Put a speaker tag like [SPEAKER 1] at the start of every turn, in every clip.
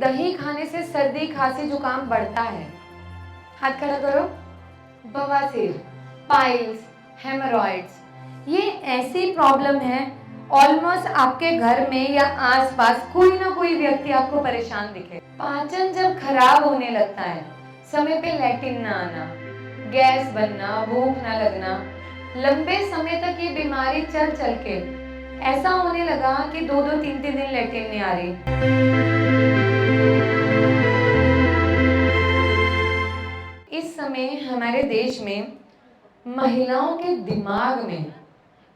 [SPEAKER 1] दही खाने से सर्दी खांसी जुकाम बढ़ता है? हाथ खड़ा करो। बवासीर, पाइल्स, हेमरॉइड्स, ये ऐसी प्रॉब्लम है ऑलमोस्ट आपके घर में या आसपास कोई ना कोई व्यक्ति आपको परेशान दिखे। पाचन जब खराब होने लगता है, समय पे लैट्रिन ना आना, गैस बनना, भूख ना लगना, लंबे समय तक ये बीमारी चल चल के ऐसा होने लगा कि 2-2, 3-3 दिन लैट्रिन नहीं आ रही। इस समय हमारे देश में महिलाओं के दिमाग में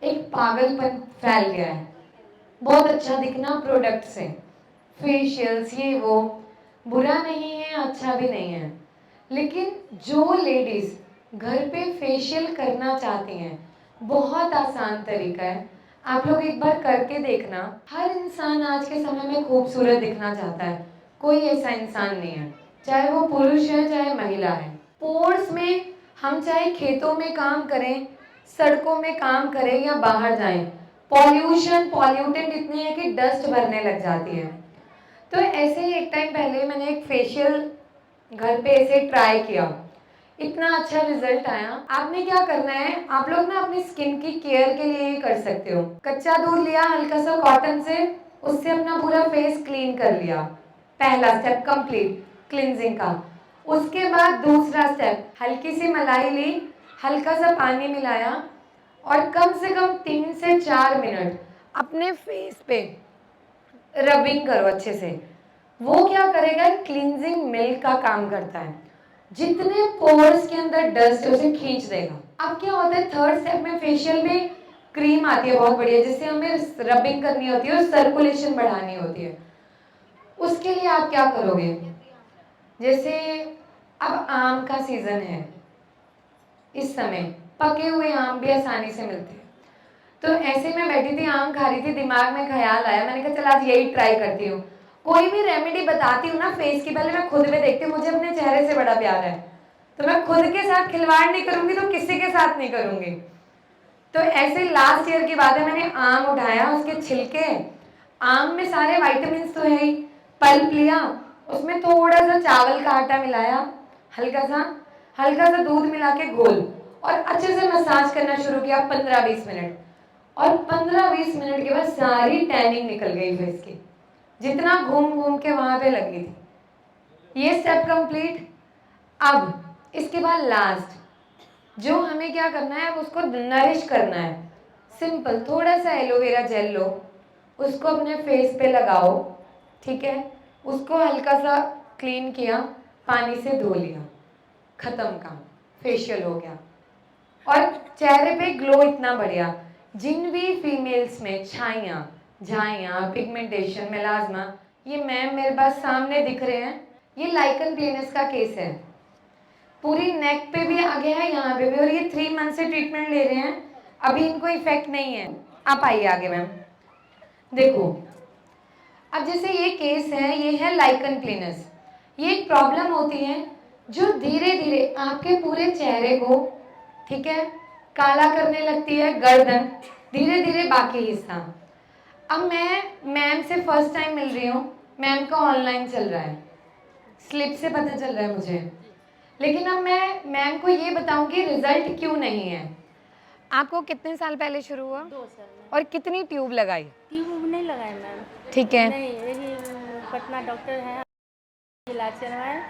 [SPEAKER 1] एक पागलपन फैल गया है। बहुत अच्छा दिखना प्रोडक्ट से, फेशियल्स, ये वो, बुरा नहीं है, अच्छा भी नहीं है, लेकिन जो लेडीज घर पे फेशियल करना चाहती हैं, बहुत आसान तरीका है, आप लोग एक बार करके देखना। हर इंसान आज के समय में खूबसूरत दिखना चाहता है, कोई ऐसा इंसान नहीं है, चाहे वो पुरुष है चाहे महिला है। पोर्स में हम चाहे खेतों में काम करें, सड़कों में काम करें या बाहर जाएं, पॉल्यूटेंट इतने हैं कि डस्ट भरने लग जाती है। तो ऐसे ही एक टाइम पहले मैंने एक फेशियल घर पे ऐसे ट्राई किया, इतना अच्छा रिजल्ट आया। आपने क्या करना है, आप लोग ना अपनी स्किन की केयर के लिए ये कर सकते हो। कच्चा दूध लिया हल्का सा कॉटन से, उससे अपना पूरा फेस क्लीन कर लिया, पहला स्टेप कंप्लीट क्लींजिंग का। उसके बाद दूसरा स्टेप, हल्की सी मलाई ली, हल्का सा पानी मिलाया और कम से कम 3 से 4 मिनट अपने फेस पे रबिंग करो अच्छे से। वो क्या करेगा, क्लींजिंग मिल्क का काम करता है, जितने पोर्स के अंदर डस्ट है उसे खींच देगा। अब क्या होता है, थर्ड स्टेप में फेशियल में क्रीम आती है बहुत बढ़िया, जिससे हमें रबिंग करनी होती है और सर्कुलेशन बढ़ानी होती है। उसके लिए आप क्या करोगे, जैसे अब आम का सीजन है, इस समय पके हुए आम भी आसानी से मिलते हैं। तो ऐसे में बैठी थी, आम खा रही थी, दिमाग में ख्याल आया, मैंने कहा चल आज यही ट्राई करती हूँ। कोई भी रेमेडी बताती हूँ ना फेस की, पहले मैं खुद में देखती हूँ, मुझे अपने चेहरे से बड़ा प्यार है, तो मैं खुद के साथ खिलवाड़ नहीं करूंगी तो किसी के साथ नहीं करूंगी। तो ऐसे लास्ट ईयर की बात है, मैंने आम उठाया, उसके छिलके, आम में सारे वाइटामिन तो है ही, पल्प लिया, उसमें थोड़ा सा चावल का आटा मिलाया, हल्का सा दूध मिला के घोल और अच्छे से मसाज करना शुरू किया 15-20 मिनट। और 15-20 मिनट के बाद सारी टैनिंग निकल गई फेस की, जितना घूम घूम के वहां पे लगी थी। ये स्टेप कंप्लीट। अब इसके बाद लास्ट जो हमें क्या करना है, अब उसको नरिश करना है। सिंपल, थोड़ा सा एलोवेरा जेल लो, उसको अपने फेस पे लगाओ, ठीक है, उसको हल्का सा क्लीन किया, पानी से धो लिया, खत्म काम, फेशियल हो गया। और चेहरे पे ग्लो इतना बढ़िया। जिन भी फीमेल्स में छाइयाँ, झाइयाँ, पिगमेंटेशन, मेलाज्मा, ये मैम मेरे पास सामने दिख रहे हैं, ये लाइकन प्लेनस का केस है, पूरी नेक पे भी आ गया है, यहाँ पे भी, और ये 3 मंथ से ट्रीटमेंट ले रहे हैं, अभी इनको इफेक्ट नहीं है। आप आइए आगे मैम, देखो अब जैसे ये केस है, ये है लाइकन प्लेनस। ये एक प्रॉब्लम होती है जो धीरे धीरे आपके पूरे चेहरे को, ठीक है, काला करने लगती है, गर्दन, धीरे धीरे बाकी हिस्सा। अब मैं मैम से फर्स्ट टाइम मिल रही हूँ, मैम का ऑनलाइन चल रहा है, स्लिप से पता चल रहा है मुझे, लेकिन अब मैं मैम को ये बताऊंगी रिजल्ट क्यों नहीं है। आपको कितने साल पहले शुरू हुआ?
[SPEAKER 2] 2 साल में।
[SPEAKER 1] और कितनी ट्यूब लगाई?
[SPEAKER 2] ट्यूब नहीं लगाए मैम।
[SPEAKER 1] ठीक है,
[SPEAKER 2] नहीं, यही पटना डॉक्टर हैं, इलाज करवाए,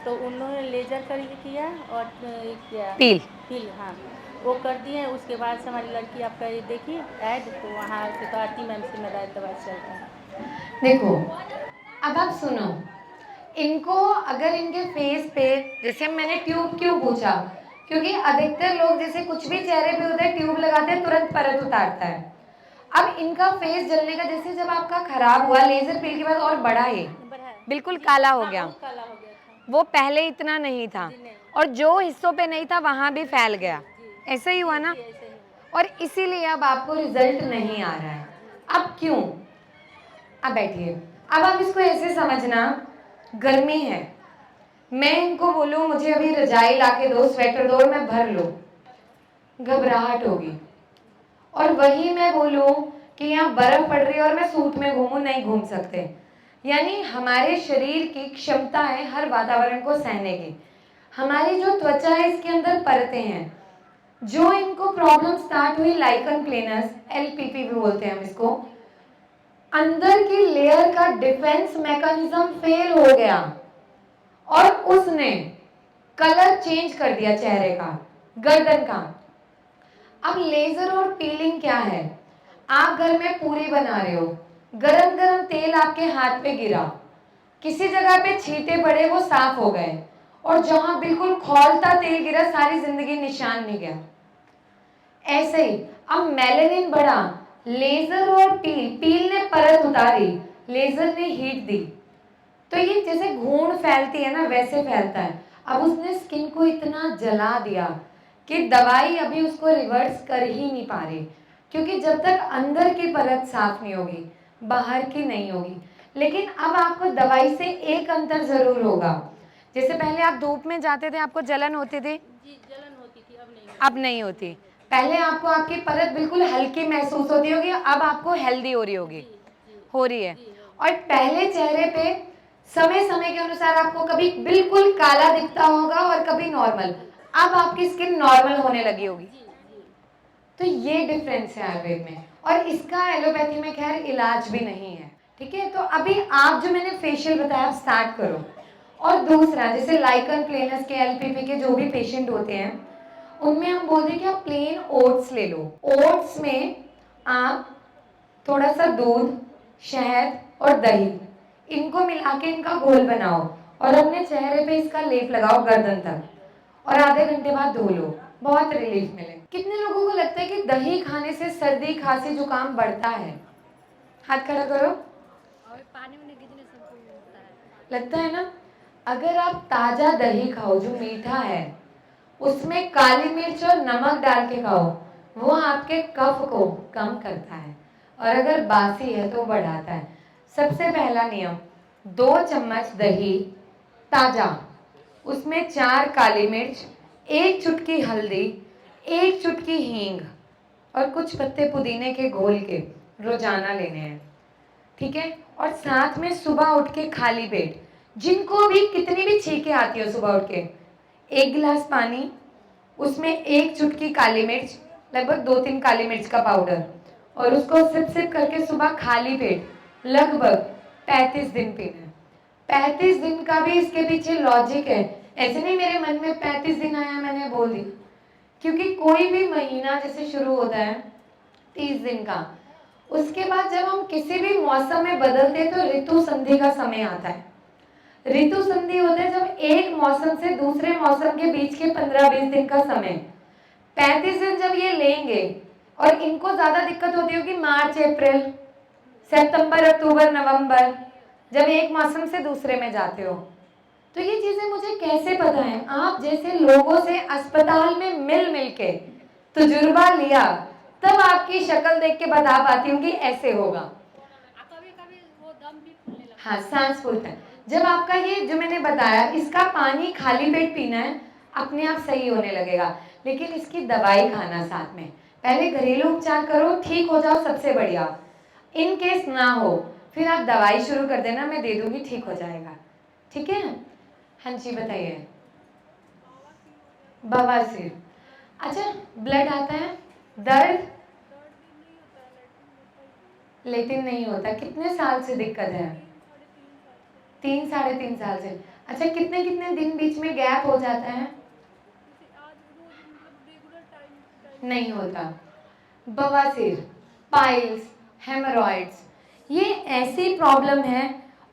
[SPEAKER 2] तो उन्होंने लेजर करके किया और किया पील, हाँ वो कर दिए। उसके बाद से हमारी लड़की आपका ये देखी ऐड, तो वहाँ से तो आरती मैम से मेरा दवाई चलता है।
[SPEAKER 1] देखो अब आप सुनो, इनको अगर इनके फेस पे, जैसे मैंने ट्यूब क्यों पूछा, क्योंकि अधिकतर लोग जैसे कुछ भी चेहरे पे होता है ट्यूब लगाते हैं, तुरंत परत उतारता है। अब इनका फेस जलने का, जैसे जब आपका खराब हुआ लेजर पील के बाद और बड़ा ही बिल्कुल काला हो गया,
[SPEAKER 2] काला हो गया था,
[SPEAKER 1] वो पहले इतना नहीं था, और जो हिस्सों पे नहीं था वहां भी फैल गया, ऐसा ही हुआ ना, और इसीलिए अब आपको रिजल्ट नहीं आ रहा है। अब क्यों? अब बैठिए, अब आप इसको ऐसे समझना, गर्मी है, मैं इनको बोलूं मुझे अभी रजाई लाके दो, स्वेटर दो, और मैं भर लूं, घबराहट होगी। और वही मैं बोलूं कि यहाँ बर्फ पड़ रही है और मैं सूट में घूमूं, नहीं घूम सकते। यानी हमारे शरीर की क्षमता है हर वातावरण को सहने की। हमारी जो त्वचा है इसके अंदर परतें हैं, जो इनको प्रॉब्लम स्टार्ट हुई लाइकन प्लेनस, एलपीपी भी बोलते हैं हम इसको, अंदर की लेयर का डिफेंस मैकेनिज्म फेल हो गया और उसने कलर चेंज कर दिया चेहरे का, गर्दन का। अब लेजर और पीलिंग क्या है? आप घर में पूरी बना रहे हो, गरम गरम तेल आपके हाथ पे गिरा, किसी जगह पे छींटे पड़े, वो साफ हो गए, और जहां बिल्कुल खौलता तेल गिरा सारी जिंदगी निशान नहीं गया। ऐसे ही अब मेलेनिन बढ़ा, लेजर और पील ने परत उतारी, लेजर ने हीट दी, तो ये जैसे घून फैलती है ना वैसे फैलता है। अब उसने स्किन को इतना जला दिया कि दवाई अभी उसको रिवर्स कर ही नहीं पा रही, क्योंकि जब तक अंदर की परत साफ नहीं होगी बाहर की नहीं होगी। लेकिन अब आपको दवाई से एक अंतर जरूर होगा, जैसे पहले आप धूप में जाते थे आपको जलन होती थी,
[SPEAKER 2] जी जलन होती थी,
[SPEAKER 1] अब नहीं होती। पहले आपको आपकी परत बिल्कुल हल्की महसूस होती होगी, अब आपको हेल्दी हो रही होगी, हो रही है। और पहले चेहरे पे समय समय के अनुसार आपको कभी बिल्कुल काला दिखता होगा और कभी नॉर्मल, अब आपकी स्किन नॉर्मल होने लगी होगी। तो ये डिफरेंस है आयुर्वेद में, और इसका एलोपैथी में खैर इलाज भी नहीं है। ठीक है, तो अभी आप जो मैंने फेशियल बताया स्टार्ट करो। और दूसरा, जैसे लाइकन प्लेनस के, एलपीपी के जो भी पेशेंट होते हैं, उनमें हम बोलते हैं कि आप प्लेन ओट्स ले लो। ओट्स में आप थोड़ा सा दूध, शहद और दही, इनको मिला के इनका घोल बनाओ और अपने चेहरे पे इसका लेप लगाओ गर्दन तक, और आधे घंटे बाद धो लो, बहुत रिलीफ मिले। कितने लोगों को लगता है कि दही खाने से सर्दी खांसी जुकाम बढ़ता है? हाथ खड़ा करो।
[SPEAKER 2] और पानी में गिरने से होता है,
[SPEAKER 1] लगता है ना? अगर आप ताजा दही खाओ जो मीठा है, उसमें काली मिर्च और नमक डाल के खाओ, वो आपके कफ को कम करता है, और अगर बासी है तो बढ़ाता है। सबसे पहला नियम, 2 चम्मच दही ताजा, उसमें 4 काली मिर्च, 1 चुटकी हल्दी, 1 चुटकी हींग और कुछ पत्ते पुदीने के घोल के रोजाना लेने हैं। ठीक है, और साथ में सुबह उठ के खाली पेट, जिनको भी कितनी भी छींकें आती हो सुबह उठ के, 1 गिलास पानी, उसमें 1 चुटकी काली मिर्च, लगभग 2-3 काली मिर्च का पाउडर, और उसको सिप सिप करके सुबह खाली पेट लगभग 35 दिन पीना है। 35 दिन का भी इसके पीछे लॉजिक है, ऐसे नहीं मेरे मन में 35 दिन आया मैंने बोल दी, क्योंकि कोई भी महीना जैसे शुरू होता है 30 दिन का, उसके बाद जब हम किसी भी मौसम में बदलते हैं तो ऋतु संधि का समय आता है। ऋतु संधि होता है जब एक मौसम से दूसरे मौसम के बीच के 15-20 दिन का समय। 35 दिन जब ये लेंगे, और इनको ज्यादा दिक्कत होती होगी मार्च अप्रैल, सितंबर अक्टूबर नवंबर, जब एक मौसम से दूसरे में जाते हो। तो ये चीजें मुझे कैसे पता है? आप जैसे लोगों से अस्पताल में मिल मिल के तजुर्बा लिया, तब आपकी शक्ल देख के बता पाती हूँ कि ऐसे होगा।
[SPEAKER 2] कभी कभी वो दम भी फूलने लगता
[SPEAKER 1] हाँ, सांस फूलता है। जब आपका ये जो मैंने बताया, इसका पानी खाली पेट पीना है, अपने आप सही होने लगेगा। लेकिन इसकी दवाई खाना साथ में, पहले घरेलू उपचार करो, ठीक हो जाओ सबसे बढ़िया। इन केस ना हो फिर आप दवाई शुरू कर देना, मैं दे दूंगी, ठीक हो जाएगा। ठीक है? हाँ जी बताइए। बवासीर, अच्छा ब्लड आता है, दर्द लेटिन नहीं होता। कितने साल से दिक्कत है? 3-3.5 साल से। अच्छा, कितने कितने दिन बीच में गैप हो जाता है? नहीं होता। बवासीर, पाइल्स, हेमरॉइड्स, ये ऐसी प्रॉब्लम है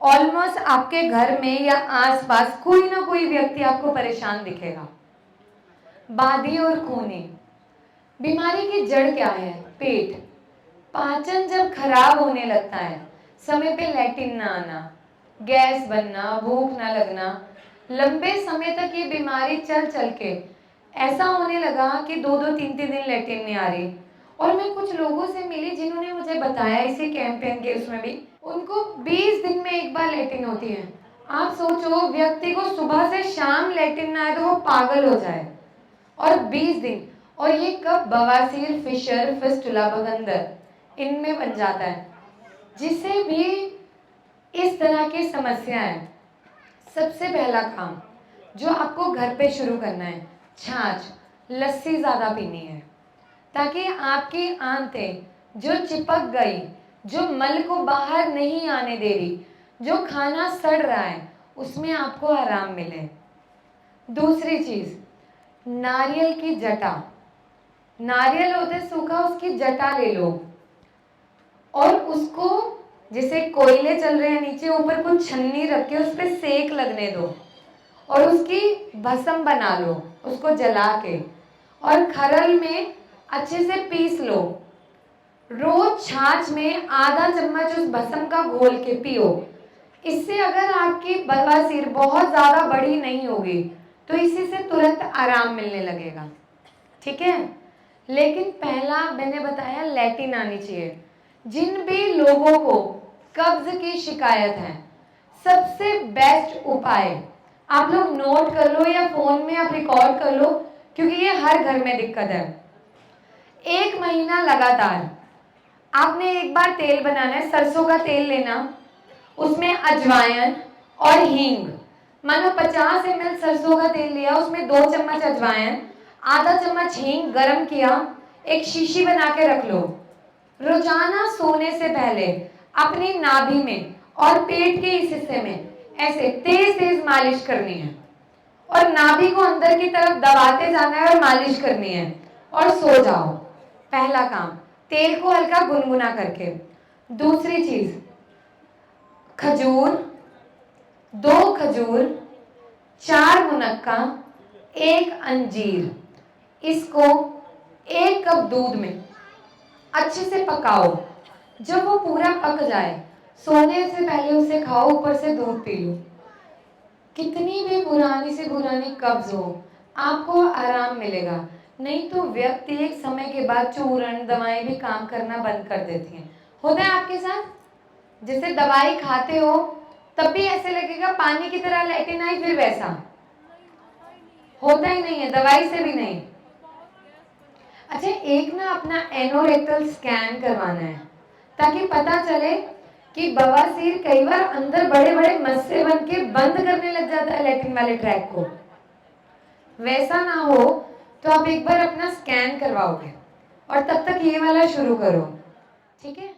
[SPEAKER 1] ऑलमोस्ट आपके घर में या आसपास कोई ना कोई व्यक्ति आपको परेशान दिखेगा। बादी और खूनी, बीमारी की जड़ क्या है? पेट। पाचन जब खराब होने लगता है, समय पे लैटिन ना आना, गैस बनना, भूख ना लगना, लंबे समय तक ये बीमारी चल चल के ऐसा होने लगा कि 2-2, 3-3 दिन लैटिन नहीं आ रही। और मैं कुछ लोगों से मिली जिन्होंने मुझे बताया इसी कैंपेन के उसमें भी, उनको 20 दिन में एक बार लैटिन होती है। आप सोचो, व्यक्ति को सुबह से शाम लैटिन ना आए तो वो पागल हो जाए, और 20 दिन। और ये कब? बवासीर, फिशर, फिस्टुला, बगंदर, इनमें बन जाता है। जिसे भी इस तरह की समस्याएं, सबसे पहला काम जो आपको घर पे शुरू करना है, छाछ, लस्सी ज़्यादा पीनी है, ताकि आपकी आंतें जो चिपक गई, जो मल को बाहर नहीं आने दे रही, जो खाना सड़ रहा है, उसमें आपको आराम मिले। दूसरी चीज़, नारियल की जटा, नारियल होते सूखा, उसकी जटा ले लो और उसको, जैसे कोयले चल रहे हैं नीचे, ऊपर कुछ छन्नी रख के उस पर सेक लगने दो और उसकी भस्म बना लो, उसको जला के, और खरल में अच्छे से पीस लो। रोज छाछ में आधा चम्मच उस भस्म का घोल के पियो। इससे अगर आपकी बवासीर बहुत ज़्यादा बड़ी नहीं होगी तो इसी से तुरंत आराम मिलने लगेगा, ठीक है। लेकिन पहला मैंने बताया, लैटिन आनी चाहिए। जिन भी लोगों को कब्ज की शिकायत है, सबसे बेस्ट उपाय, आप लोग नोट कर लो या फोन में आप रिकॉर्ड कर लो, क्योंकि ये हर घर में दिक्कत है। 1 महीना लगातार आपने एक बार तेल बनाना है, सरसों का तेल लेना, उसमें अजवाइन और हींग, मानो 50 ml सरसों का तेल लिया, उसमें 2 चम्मच अजवाइन, आधा चम्मच हींग गरम किया, एक शीशी बना के रख लो। रोजाना सोने से पहले अपनी नाभि में और पेट के इस हिस्से में ऐसे तेज तेज मालिश करनी है और नाभि को अंदर की तरफ दबाते जाना है और मालिश करनी है और सो जाओ। पहला काम, तेल को हल्का गुनगुना करके। दूसरी चीज, खजूर, 2 खजूर, 4 मुनक्का, 1 अंजीर, इसको 1 कप दूध में अच्छे से पकाओ। जब वो पूरा पक जाए, सोने से पहले उसे खाओ, ऊपर से दूध पी लो। कितनी भी पुरानी से पुरानी कब्ज हो, आपको आराम मिलेगा। नहीं तो व्यक्ति एक समय के बाद चूर्ण दवाएं भी काम करना बंद कर देती हैं। होता है आपके साथ? जैसे दवाई खाते हो तब भी ऐसे लगेगा पानी की तरह लैटिन आई, फिर वैसा होता ही नहीं है, दवाई से भी नहीं। अच्छा, एक ना अपना एनोरेक्टल स्कैन करवाना है, ताकि पता चले कि बवासीर कई बार अंदर बड़े बड़े मस्से बन के बंद करने लग जाता है लैट्रिन वाले ट्रैक को। वैसा ना हो तो आप एक बार अपना स्कैन करवाओगे और तब तक ये वाला शुरू करो, ठीक है।